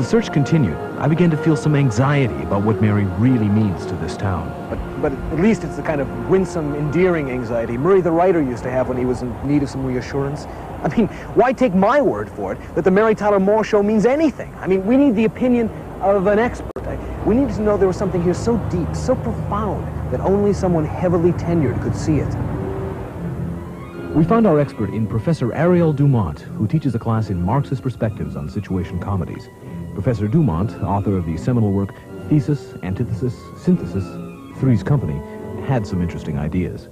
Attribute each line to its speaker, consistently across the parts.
Speaker 1: search continued, I began to feel some anxiety about what Mary really means to this town.
Speaker 2: But at least it's the kind of winsome, endearing anxiety Murray the writer used to have when he was in need of some reassurance. I mean, why take my word for it that the Mary Tyler Moore Show means anything? I mean, we need the opinion of an expert. We need to know there was something here so deep, so profound, that only someone heavily tenured could see it.
Speaker 1: We found our expert in Professor Ariel Dumont, who teaches a class in Marxist perspectives on situation comedies. Professor Dumont, author of the seminal work Thesis, Antithesis, Synthesis, Three's Company, had some interesting ideas.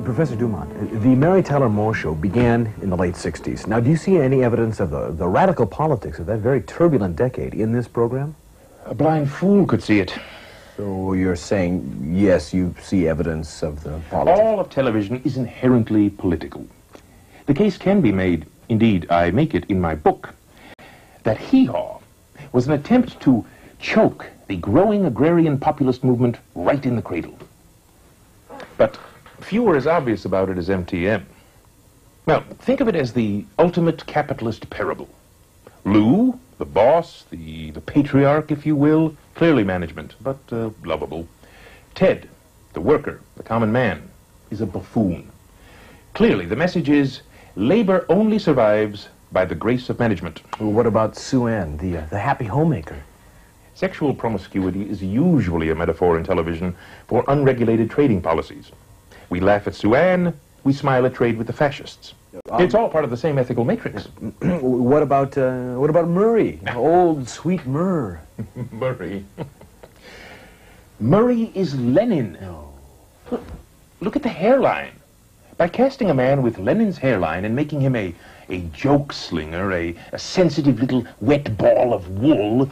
Speaker 2: Professor Dumont, the Mary Tyler Moore Show began in the late 60s. Now, do you see any evidence of the radical politics of that very turbulent decade in this program?
Speaker 3: A blind fool could see it.
Speaker 2: So you're saying, yes, you see evidence of the politics?
Speaker 3: All of television is inherently political. The case can be made, indeed, I make it in my book, that Hee-Haw was an attempt to choke the growing agrarian populist movement right in the cradle. But few are as obvious about it as MTM. Now, think of it as the ultimate capitalist parable. Lou, the boss, the patriarch, if you will, clearly management, but lovable. Ted, the worker, the common man, is a buffoon. Clearly, the message is, labor only survives by the grace of management.
Speaker 2: Well, what about Sue Ann, the happy homemaker?
Speaker 3: Sexual promiscuity is usually a metaphor in television for unregulated trading policies. We laugh at Sue Ann, we smile at trade with the fascists. It's all part of the same ethical matrix.
Speaker 2: What about Murray? Old, sweet Murr.
Speaker 3: Murray. Murray is Lenin. Oh. Look at the hairline. By casting a man with Lenin's hairline and making him a joke slinger, a sensitive little wet ball of wool,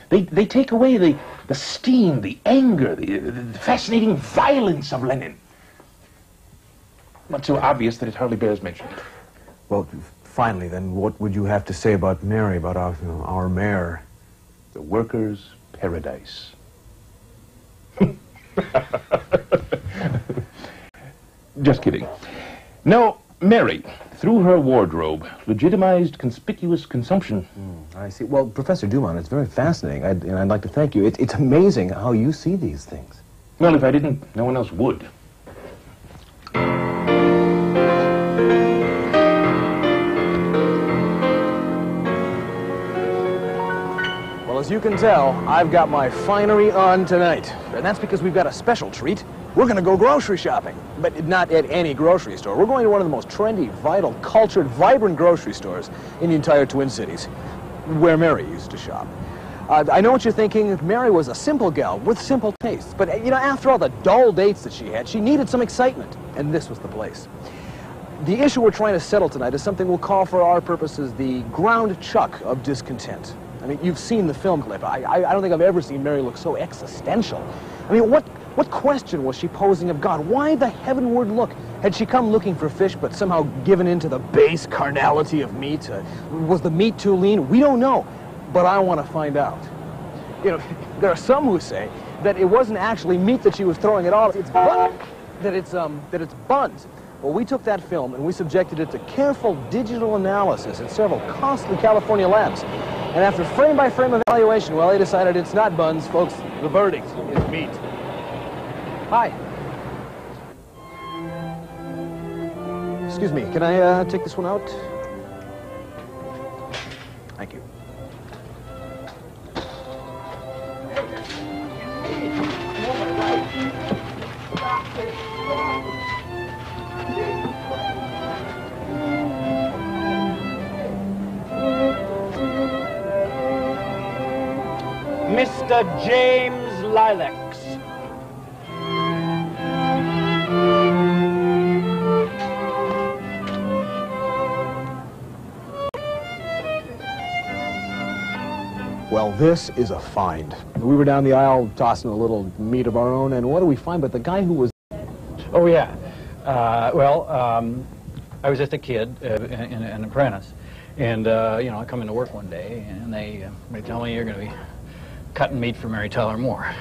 Speaker 3: they take away the steam, the anger, the fascinating violence of Lenin. Not so obvious that it hardly bears mention.
Speaker 2: Well, finally, then, what would you have to say about Mary, about our mayor?
Speaker 3: The workers' paradise. Just kidding. No, Mary, through her wardrobe, legitimized conspicuous consumption.
Speaker 2: I see. Well, Professor Dumont, it's very fascinating, and I'd like to thank you. It's amazing how you see these things.
Speaker 3: Well, if I didn't, no one else would.
Speaker 2: Well, as you can tell, I've got my finery on tonight. And that's because we've got a special treat. We're going to go grocery shopping, but not at any grocery store. We're going to one of the most trendy, vital, cultured, vibrant grocery stores in the entire Twin Cities, where Mary used to shop. I know what you're thinking. Mary was a simple gal with simple tastes. But, you know, after all the dull dates that she had, she needed some excitement. And this was the place. The issue we're trying to settle tonight is something we'll call for our purposes the ground chuck of discontent. I mean, you've seen the film clip. I don't think I've ever seen Mary look so existential. I mean, what question was she posing of God? Why the heavenward look? Had she come looking for fish but somehow given in to the base carnality of meat? Was the meat too lean? We don't know, but I want to find out. You know, there are some who say that it wasn't actually meat that she was throwing at all. It's that it's buns. Well, we took that film and we subjected it to careful digital analysis in several costly California labs. And after frame-by-frame evaluation, well, they decided it's not buns, folks. The verdict is meat. Hi. Excuse me, can I take this one out? Thank you.
Speaker 4: Mr. James Lileks.
Speaker 2: Well, this is a find. We were down the aisle tossing a little meat of our own, and what do we find but the guy who was...
Speaker 5: Oh, yeah. I was just a kid, an apprentice, and, you know, I come into work one day, and they tell me you're going to be cutting meat for Mary Tyler Moore.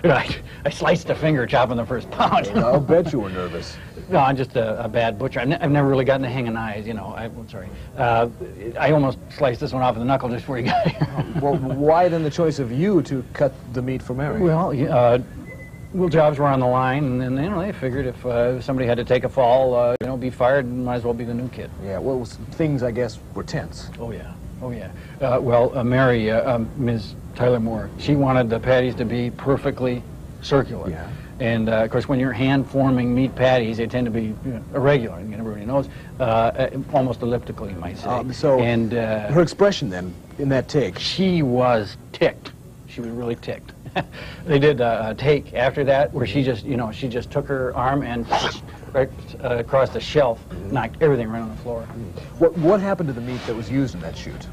Speaker 5: Right. I sliced a finger chopping the first pound.
Speaker 2: I'll bet you were nervous.
Speaker 5: No, I'm just a bad butcher. I've never really gotten the hang of knives, you know. I'm sorry. I almost sliced this one off with the knuckle just before you got here.
Speaker 2: Well, why then the choice of you to cut the meat for Mary?
Speaker 5: Well, jobs were on the line, and then, you know, they figured if somebody had to take a fall, you know, be fired, might as well be the new kid.
Speaker 2: Yeah, well, things, I guess, were tense.
Speaker 5: Oh, yeah. Oh, yeah. Mary, Ms. Tyler Moore, she wanted the patties to be perfectly circular.
Speaker 2: Yeah.
Speaker 5: And, of course, when you're hand-forming meat patties, they tend to be irregular, and everybody knows, almost elliptical, you might say.
Speaker 2: And her expression, then, in that take?
Speaker 5: She was ticked. She was really ticked. They did a take after that where she just, you know, she just took her arm and right across the shelf, knocked everything right on the floor.
Speaker 2: What happened to the meat that was used in that shoot?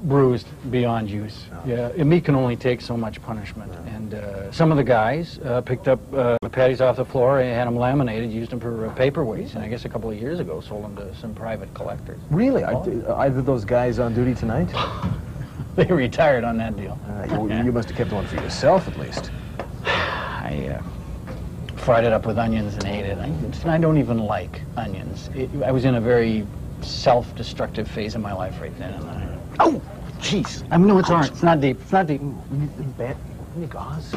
Speaker 5: Bruised beyond use. Oh. Yeah, meat can only take so much punishment. Oh. And some of the guys picked up the patties off the floor and had them laminated, used them for paperweights, and I guess a couple of years ago sold them to some private collectors.
Speaker 2: Really? Either those guys on duty tonight?
Speaker 5: They retired on that deal.
Speaker 2: You must have kept one for yourself, at least.
Speaker 5: I fried it up with onions and ate it. I don't even like onions. I was in a very self-destructive phase of my life right then. And oh, jeez! I mean, no, it's all right. It's not deep. It's not deep.
Speaker 2: Bad. Any gauze?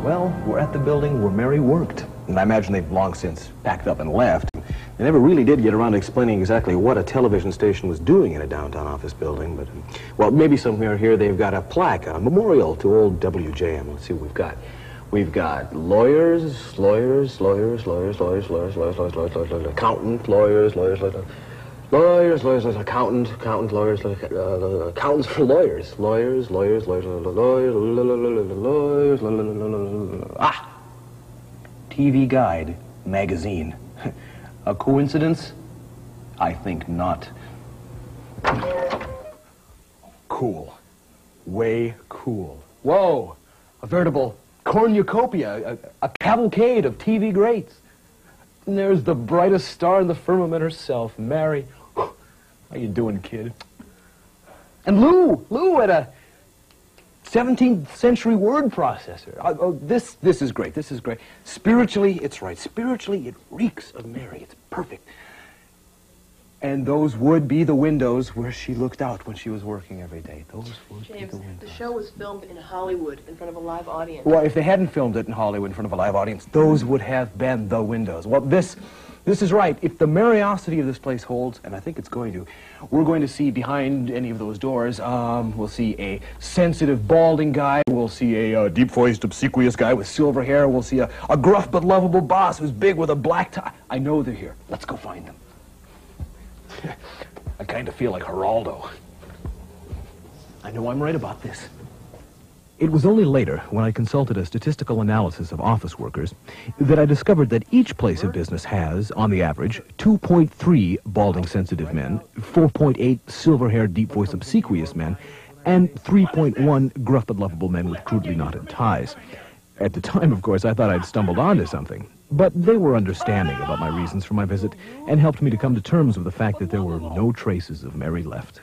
Speaker 2: Well, we're at the building where Mary worked. And I imagine they've long since packed up and left. They never really did get around to explaining exactly what a television station was doing in a downtown office building, but, well, maybe somewhere here they've got a plaque, a memorial to old WJM. Let's see what we've got. We've got lawyers, accountant, accountants for lawyers. Ah! TV Guide magazine. A coincidence? I think not. Cool. Way cool. Whoa! A veritable cornucopia, a cavalcade of TV greats. And there's the brightest star in the firmament herself, Mary. How you doing, kid? And Lou had a 17th century word processor. This is great. This is great. Spiritually, it's right. Spiritually, it reeks of Mary. It's perfect. And those would be the windows where she looked out when she was working every day. Those would be the windows.
Speaker 6: The show was filmed in Hollywood in front of a live audience.
Speaker 2: Well, if they hadn't filmed it in Hollywood in front of a live audience, those would have been the windows. Well, this is right. If the Mariosity of this place holds, and I think it's going to, we're going to see behind any of those doors, we'll see a sensitive, balding guy. We'll see a deep-voiced, obsequious guy with silver hair. We'll see a gruff but lovable boss who's big with a black tie. I know they're here. Let's go find them. I kind of feel like Geraldo. I know I'm right about this.
Speaker 1: It was only later, when I consulted a statistical analysis of office workers, that I discovered that each place of business has, on the average, 2.3 balding sensitive men, 4.8 silver-haired, deep-voiced, obsequious men, and 3.1 gruff but lovable men with crudely knotted ties. At the time, of course, I thought I'd stumbled onto something. But they were understanding about my reasons for my visit and helped me to come to terms with the fact that there were no traces of Mary left.